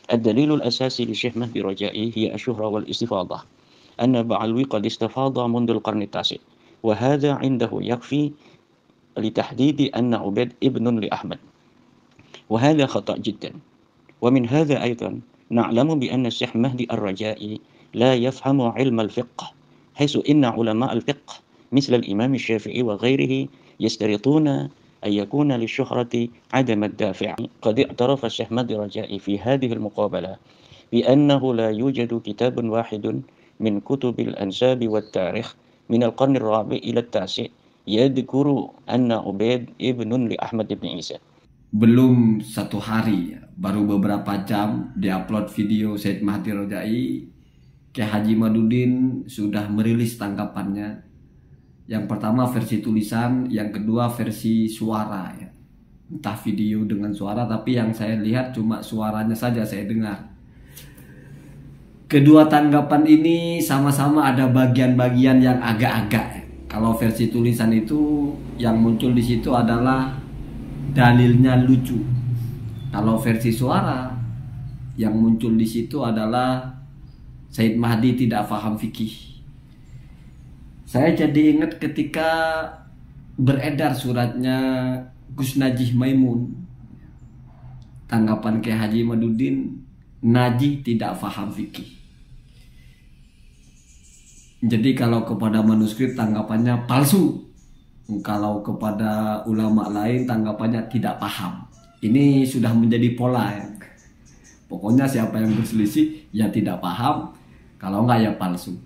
الدليل الأساسي للشيخ مهدي رجائي هي الشهرة والاستفاضة، أن بعلوي قد استفاض منذ القرن التاسع، وهذا عنده يكفي لتحديد أن عبيد ابن لأحمد، وهذا خطأ جدا. ومن هذا أيضا نعلم بأن الشيخ مهدي الرجائي لا يفهم علم الفقه، حيث إن علماء الفقه مثل الإمام الشافعي وغيره يشترطون أن يكون للشهرة عدم الدافع. قد اعترف الشيخ مهدي الرجائي في هذه المقابلة بأنه لا يوجد كتاب واحد من كتب الأنساب والتاريخ من القرن الرابع إلى التاسع يذكر أن عبيد ابن لأحمد بن عيسى. Belum satu hari, baru beberapa jam diupload video Said Mehdi Rojai, Kiai Haji Madudin sudah merilis tanggapannya. Yang pertama versi tulisan, yang kedua versi suara ya. Entah video dengan suara, tapi yang saya lihat cuma suaranya saja saya dengar. Kedua tanggapan ini sama-sama ada bagian-bagian yang agak-agak ya. Kalau versi tulisan itu yang muncul di situ adalah dalilnya lucu. Kalau versi suara yang muncul di situ adalah Said Mehdi tidak paham fikih. Saya jadi ingat ketika beredar suratnya Gus Najih Maimun, tanggapan Kiai Haji Madudin, Najih tidak paham fikih. Jadi kalau kepada manuskrip tanggapannya palsu, kalau kepada ulama lain tanggapannya tidak paham. Ini sudah menjadi pola ya. Pokoknya siapa yang berselisih ya tidak paham, kalau enggak ya palsu.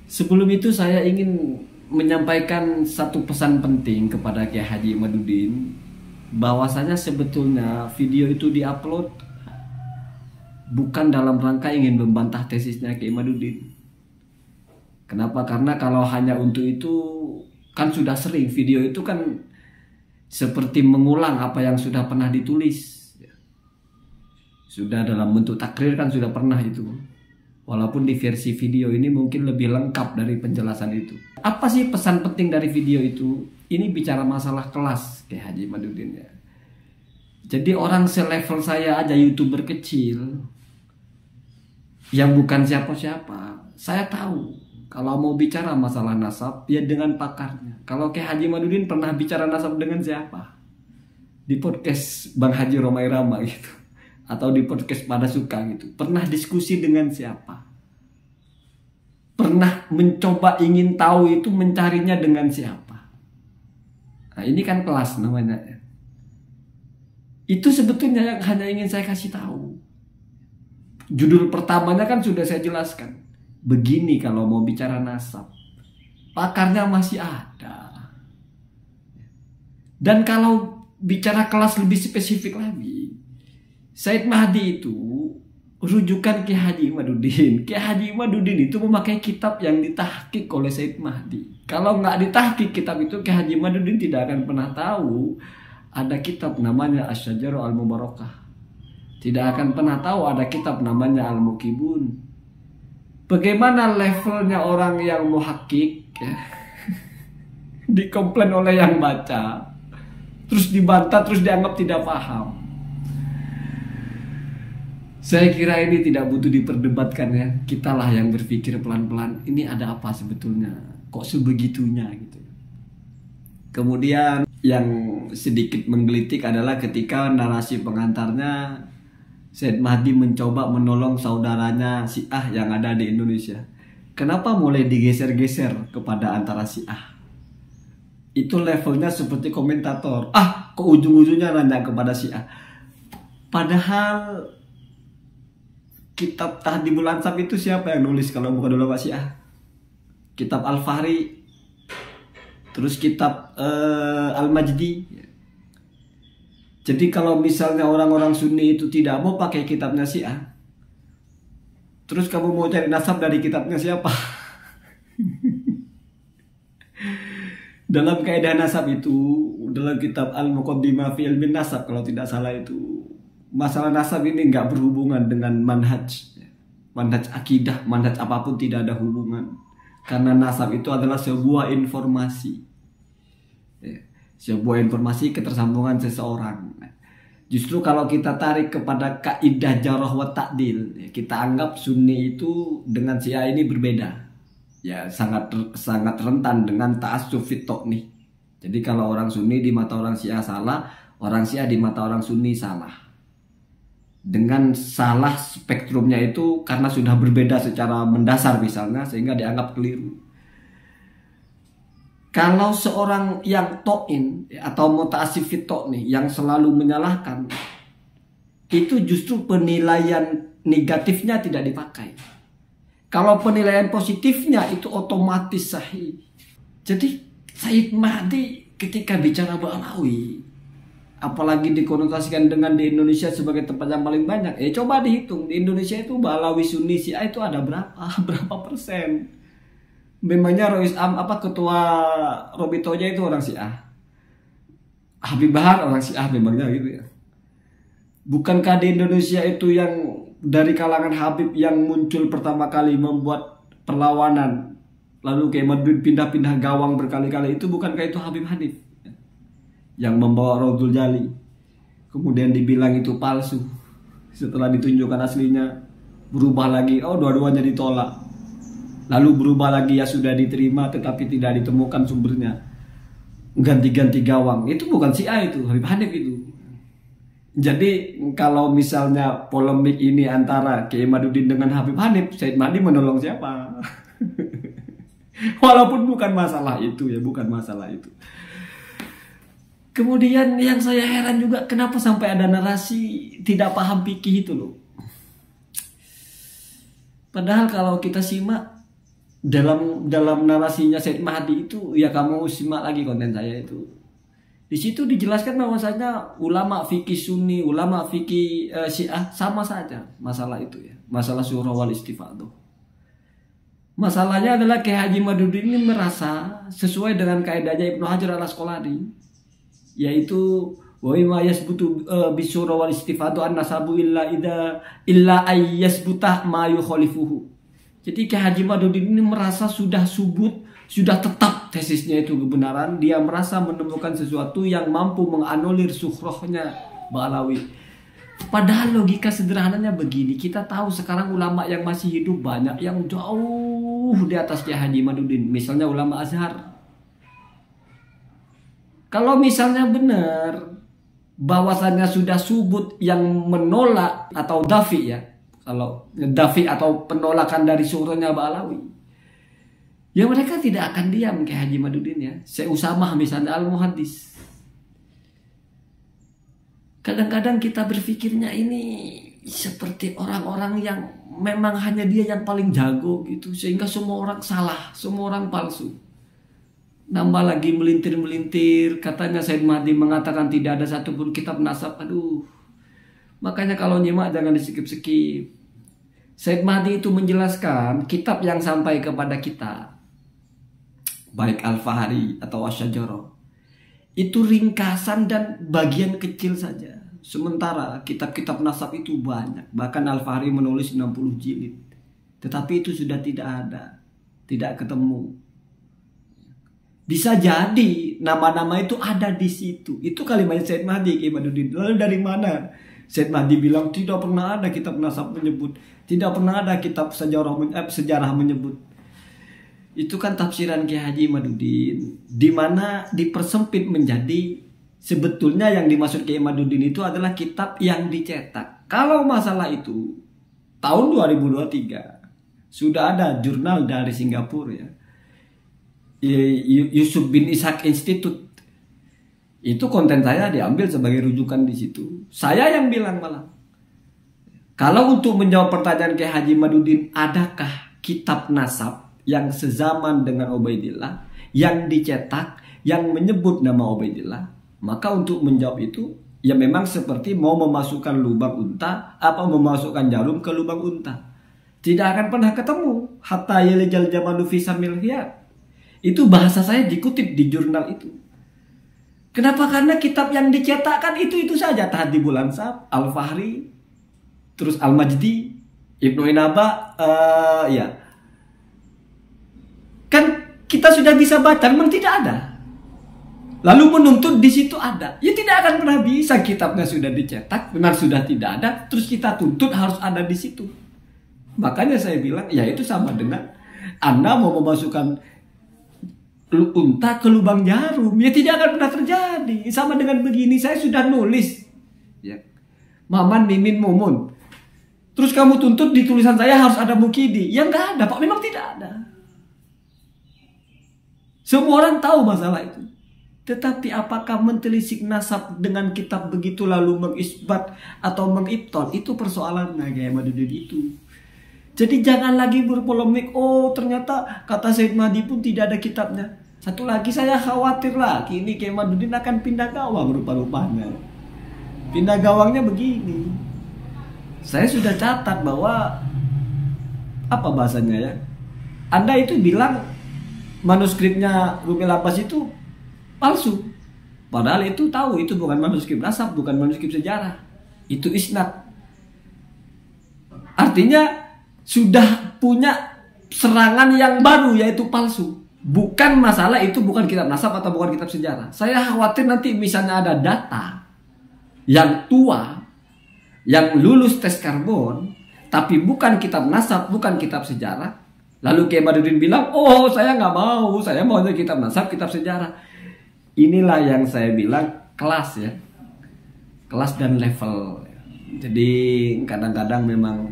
Sebelum itu saya ingin menyampaikan satu pesan penting kepada Kiai Haji Madudin, bahwasanya sebetulnya video itu diupload bukan dalam rangka ingin membantah tesisnya Kiai Madudin. Kenapa? Karena kalau hanya untuk itu kan sudah sering, video itu kan seperti mengulang apa yang sudah pernah ditulis. Sudah dalam bentuk takrir kan sudah pernah itu. Walaupun di versi video ini mungkin lebih lengkap dari penjelasan itu. Apa sih pesan penting dari video itu? Ini bicara masalah kelas Kiai Haji Madudin ya. Jadi orang selevel saya aja, YouTuber kecil yang bukan siapa-siapa, saya tahu kalau mau bicara masalah nasab ya dengan pakarnya. Kalau Kiai Haji Madudin pernah bicara nasab dengan siapa? Di podcast Bang Haji Romai Rama gitu, atau di podcast Pada Suka gitu. Pernah diskusi dengan siapa? Pernah mencoba ingin tahu itu mencarinya dengan siapa? Nah ini kan kelas namanya. Itu sebetulnya yang hanya ingin saya kasih tahu. Judul pertamanya kan sudah saya jelaskan. Begini kalau mau bicara nasab, pakarnya masih ada. Dan kalau bicara kelas lebih spesifik lagi, Said Mehdi itu rujukan Kiai Haji Madudin. Kiai Haji Madudin itu memakai kitab yang ditahqiq oleh Said Mehdi. Kalau nggak ditahqiq kitab itu, Kiai Haji Madudin tidak akan pernah tahu ada kitab namanya Asy-Syajarah Al-Mubarakah. Tidak akan pernah tahu ada kitab namanya Al-Muqibun. Bagaimana levelnya orang yang muhakkik ya, dikomplain oleh yang baca, terus dibantah, terus dianggap tidak paham. Saya kira ini tidak butuh diperdebatkan ya. Kitalah yang berpikir pelan-pelan, ini ada apa sebetulnya, kok sebegitunya gitu. Kemudian yang sedikit menggelitik adalah ketika narasi pengantarnya Said Mehdi mencoba menolong saudaranya Syiah yang ada di Indonesia. Kenapa mulai digeser-geser kepada antara Syiah? Itu levelnya seperti komentator. Kok ujung-ujungnya nanya kepada Syiah? Padahal kitab Tahdhibul Ansab itu siapa yang nulis kalau bukan ulama Syiah? Kitab Al-Fahri, terus kitab Al-Majdi. Jadi kalau misalnya orang-orang Sunni itu tidak mau pakai kitabnya Syiah, terus kamu mau cari nasab dari kitabnya siapa? Dalam kaidah nasab itu, dalam kitab Al-Muqaddimah fi Ilmin Nasab kalau tidak salah itu, masalah nasab ini nggak berhubungan dengan manhaj akidah, manhaj apapun tidak ada hubungan. Karena nasab itu adalah sebuah informasi. Sebuah informasi ketersambungan seseorang. Justru kalau kita tarik kepada kaidah jarah wa ta'dil, kita anggap Sunni itu dengan Syiah ini berbeda. Ya, sangat rentan dengan ta'assub fit nih. Jadi kalau orang Sunni di mata orang Syiah salah, orang Syiah di mata orang Sunni salah. Dengan salah spektrumnya itu karena sudah berbeda secara mendasar misalnya, sehingga dianggap keliru. Kalau seorang yang to'in atau muta'assif fit nih, yang selalu menyalahkan, itu justru penilaian negatifnya tidak dipakai. Kalau penilaian positifnya itu otomatis sahih. Jadi Said Mahdi ketika bicara Ba'alawi, apalagi dikonotasikan dengan di Indonesia sebagai tempat yang paling banyak, coba dihitung di Indonesia itu Ba'alawi Sunni Syiah itu ada berapa persen? Memangnya ketua Robitonya itu orang Syiah, Habib Bahar orang Syiah memangnya gitu ya. Bukankah di Indonesia itu yang dari kalangan Habib yang muncul pertama kali membuat perlawanan, lalu kayak Madrid pindah-pindah gawang berkali-kali, itu bukankah itu Habib Hanif yang membawa Raudhul Jali, kemudian dibilang itu palsu, setelah ditunjukkan aslinya berubah lagi, dua-duanya ditolak. Lalu berubah lagi, ya sudah diterima tetapi tidak ditemukan sumbernya, ganti-ganti gawang. Itu bukan Syiah, itu Habib Hanif itu. Jadi kalau misalnya polemik ini antara Kiai Imaduddin dengan Habib Hanif, Said Mahdi menolong siapa? Walaupun bukan masalah itu ya, bukan masalah itu. Kemudian yang saya heran juga, kenapa sampai ada narasi tidak paham fikih itu loh. Padahal kalau kita simak dalam narasinya Said Mahdi itu, ya kamu simak lagi konten saya itu. Di situ dijelaskan bahwasanya ulama fikih Sunni, ulama fikih Syiah sama saja masalah itu ya, masalah syura wal istifadhah. Masalahnya adalah Kiai Haji Imaduddin ini merasa sesuai dengan kaidahnya Ibnu Hajar al-Asqalani, yaitu wa ma yasbutu bisyura wal istifadhah an-nasabu illa ayyasbuta ma yukhalifuhu. Jadi Kiai Haji Imaduddin ini merasa sudah tetap tesisnya itu kebenaran. Dia merasa menemukan sesuatu yang mampu menganulir sukhrohnya Ba'alawi. Padahal logika sederhananya begini, kita tahu sekarang ulama yang masih hidup banyak yang jauh di atas Kiai Haji Imaduddin. Misalnya ulama Azhar. Kalau misalnya benar bahwasannya sudah subut yang menolak atau dafi ya, kalau dafi atau penolakan dari syurohnya Ba'alawi, ya mereka tidak akan diam kayak Haji Imaduddin ya. Syekh Usamah misalnya al-Muhaddis. Kadang-kadang kita berpikirnya ini seperti orang-orang yang memang hanya dia yang paling jago gitu, sehingga semua orang salah, semua orang palsu. Nambah lagi melintir-melintir, katanya Said Mahdi mengatakan tidak ada satupun kitab nasab. Aduh, makanya kalau nyimak jangan di-skip-skip. Said Mahdi itu menjelaskan kitab yang sampai kepada kita, baik Al-Fahari atau Asy-Syajarah, itu ringkasan dan bagian kecil saja. Sementara kitab-kitab nasab itu banyak. Bahkan Al-Fahri menulis 60 jilid. Tetapi itu sudah tidak ada, tidak ketemu. Bisa jadi nama-nama itu ada di situ. Itu kalimat Said Mahdi Kiai Imaduddin. Lalu dari mana Said Mahdi bilang tidak pernah ada kitab nasab menyebut, tidak pernah ada kitab sejarah menyebut? Itu kan tafsiran Kiai Haji Imaduddin, di mana dipersempit menjadi sebetulnya yang dimaksud Kiai Imaduddin itu adalah kitab yang dicetak. Kalau masalah itu tahun 2023 sudah ada jurnal dari Singapura ya, Yusuf bin Ishaq Institute. Itu konten saya diambil sebagai rujukan di situ. Saya yang bilang malah, kalau untuk menjawab pertanyaan Kiai Haji Imaduddin, adakah kitab nasab yang sezaman dengan Ubaidillah, yang dicetak, yang menyebut nama Ubaidillah, maka untuk menjawab itu, ya memang seperti mau memasukkan lubang unta, memasukkan jarum ke lubang unta. Tidak akan pernah ketemu. Hatta yalijal jamalu fi samil khiyat. Itu bahasa saya dikutip di jurnal itu. Kenapa? Karena kitab yang dicetakkan itu saja. Tahdhibul Ansab, Al-Fahri, terus Al-Majdi, Ibnu Inaba, ya. Kan kita sudah bisa baca, memang tidak ada. lalu menuntut di situ ada. Ya tidak akan pernah bisa, kitabnya sudah dicetak, benar sudah tidak ada, terus kita tuntut harus ada di situ. Makanya saya bilang, ya itu sama dengan Anda mau memasukkan unta ke lubang jarum. Ya tidak akan pernah terjadi. Sama dengan begini, saya sudah nulis. Ya. Maman, Mimin, Mumun. Terus kamu tuntut di tulisan saya harus ada Mukidi. Ya nggak ada, Pak. Memang tidak ada. Semua orang tahu masalah itu. Tetapi apakah mentelisik nasab dengan kitab begitu lalu mengisbat atau mengibtol, itu persoalannya kayak Madudin itu. Jadi jangan lagi berpolemik, oh ternyata kata Said Mahdi pun tidak ada kitabnya. Satu lagi saya khawatir lagi, ini Kiai Madudin akan pindah gawang rupa-rupanya. Pindah gawangnya begini. Saya sudah catat bahwa, apa bahasanya ya, Anda itu bilang manuskripnya Rumi Lapas itu palsu. Padahal itu tahu itu bukan manuskrip nasab, bukan manuskrip sejarah. Itu isnad. Artinya sudah punya serangan yang baru, yaitu palsu. Bukan masalah itu bukan kitab nasab atau bukan kitab sejarah. Saya khawatir nanti misalnya ada data yang tua, yang lulus tes karbon, tapi bukan kitab nasab, bukan kitab sejarah. Lalu Kiai Madudin bilang, oh saya nggak mau, saya maunya kitab nasab, kitab sejarah. Inilah yang saya bilang kelas ya, kelas dan level. Jadi kadang-kadang memang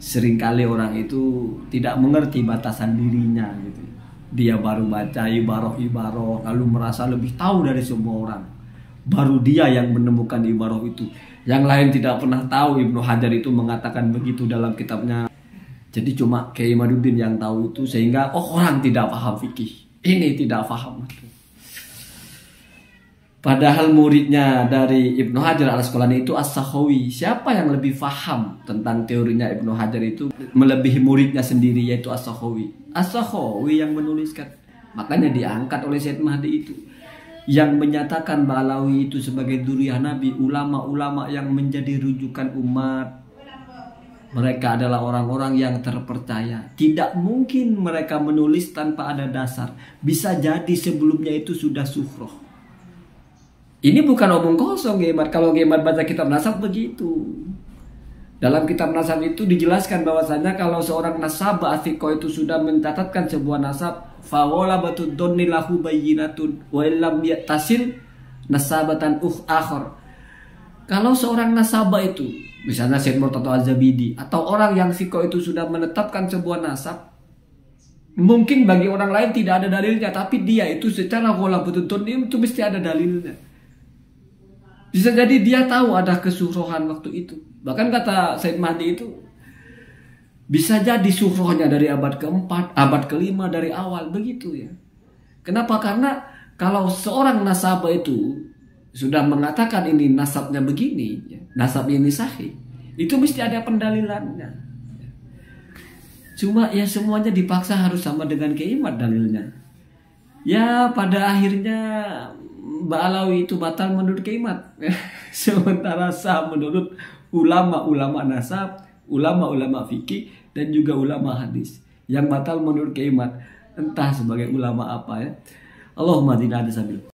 seringkali orang itu tidak mengerti batasan dirinya gitu. Dia baru baca ibaroh-ibaroh lalu merasa lebih tahu dari semua orang. Baru dia yang menemukan ibaroh itu. Yang lain tidak pernah tahu. Ibnu Hajar itu mengatakan begitu dalam kitabnya. Jadi cuma Kiai Madudin yang tahu itu, sehingga orang tidak paham fikih. Ini tidak paham. Padahal muridnya dari Ibnu Hajar al-Asqalani itu As-Sakhawi. Siapa yang lebih paham tentang teorinya Ibnu Hajar itu melebihi muridnya sendiri, yaitu As-Sakhawi. As-Sakhawi yang menuliskan. Makanya diangkat oleh Said Mahdi itu. Yang menyatakan Ba'alawi itu sebagai duriyah Nabi, ulama-ulama yang menjadi rujukan umat. Mereka adalah orang-orang yang terpercaya. Tidak mungkin mereka menulis tanpa ada dasar. Bisa jadi sebelumnya itu sudah suhroh. Ini bukan omong kosong, Gemat. Kalau Gemat baca kitab nasab begitu. Dalam kitab nasab itu dijelaskan bahwasanya kalau seorang nasabah athiqah itu sudah mencatatkan sebuah nasab, fawola batud donni lahu bayyinatun wa illam tasil nasabatan akhar. Kalau seorang nasabah itu, misalnya Syekh Murtado Az-Zabidi atau orang yang thiqah itu sudah menetapkan sebuah nasab, mungkin bagi orang lain tidak ada dalilnya, tapi dia itu secara wola batud donni itu mesti ada dalilnya. Bisa jadi dia tahu ada kesuhrohan waktu itu. Bahkan kata Said Mahdi itu, bisa jadi suhrohnya dari abad keempat, abad kelima dari awal, begitu ya. Kenapa? Karena kalau seorang nasabah itu sudah mengatakan ini nasabnya begini, ya, nasab ini sahih, itu mesti ada pendalilannya. Cuma ya semuanya dipaksa harus sama dengan keimat dalilnya. Ya pada akhirnya Ba'alawi itu batal menurut keimat. Sementara sah menurut ulama-ulama nasab, ulama-ulama fikih, dan juga ulama hadis. Yang batal menurut keimat, entah sebagai ulama apa ya. Allahumma dina ada sabil.